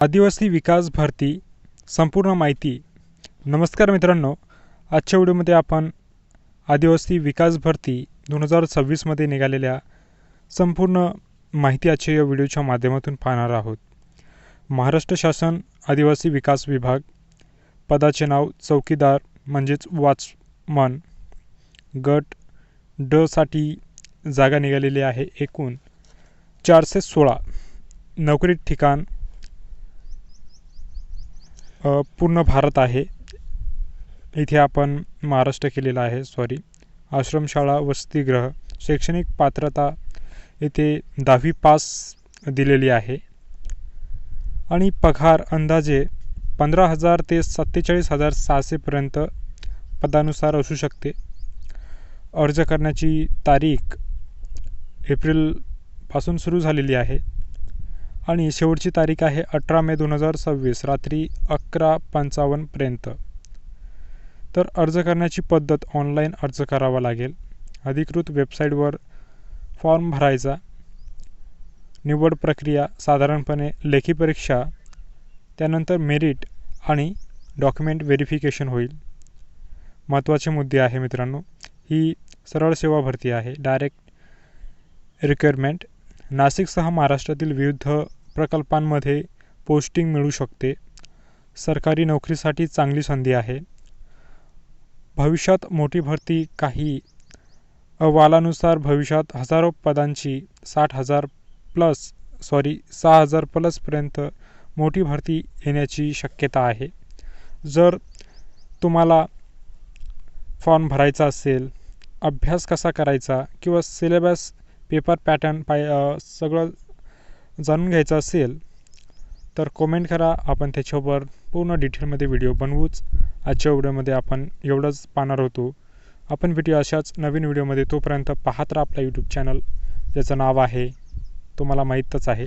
आदिवासी विकास भरती संपूर्ण माहिती. नमस्कार मित्रांनो, आजच्या व्हिडिओमध्ये आपण आदिवासी विकास भरती 2026 मध्ये निघालेल्या संपूर्ण माहिती आजच्या या व्हिडिओच्या माध्यमातून पाहणार आहोत. महाराष्ट्र शासन आदिवासी विकास विभाग, पदाचे नाव चौकीदार म्हणजेच वॉचमन, गट ड साठी जागा निघालेली आहे. एकूण 416. नोकरी ठिकाण पूर्ण भारत आहे. इथे आपण महाराष्ट्र केलेला आहे. आश्रमशाळा, वसतिगृह. शैक्षणिक पात्रता इथे 10वी पास दिलेली आहे आणि पगार अंदाजे 15,000 ते 47,600 पर्यंत पदानुसार असू शकते. अर्ज करण्याची तारीख एप्रिल पासून सुरू झालेली आहे आणि शेवटची तारीख आहे 18 मे 2026 रात्री 11:55 पर्यंत. तर अर्ज करण्याची पद्धत ऑनलाईन अर्ज करावा लागेल. अधिकृत वेबसाईटवर फॉर्म भरायचा. निवड प्रक्रिया साधारणपणे लेखी परीक्षा, त्यानंतर मेरिट आणि डॉक्युमेंट व्हेरिफिकेशन होईल. महत्त्वाचे मुद्दे आहे मित्रांनो, ही सरळ सेवा भरती आहे. Direct requirement. नाशिकसह महाराष्ट्रातील विविध प्रकल्पांमध्ये पोस्टिंग मिळू शकते. सरकारी नोकरीसाठी चांगली संधी आहे. भविष्यात मोठी भरती. काही अहवालानुसार भविष्यात हजारो पदांची 6,000 प्लस पर्यंत मोठी भरती येण्याची शक्यता आहे. जर तुम्हाला फॉर्म भरायचा असेल, अभ्यास कसा करायचा किंवा सिलेबस, पेपर पॅटर्न सगळं जाणून घ्यायचं असेल तर कमेंट करा. आपण त्याच्यावर पूर्ण डिटेलमध्ये व्हिडिओ बनवूच. आजच्या व्हिडिओमध्ये आपण एवढंच पाहणार होतो. आपण व्हिडिओ अशाच नवीन व्हिडिओमध्ये, तोपर्यंत पाहत राहा आपला यूट्यूब चॅनल, ज्याचं नाव आहे तुम्हाला माहीतच आहे.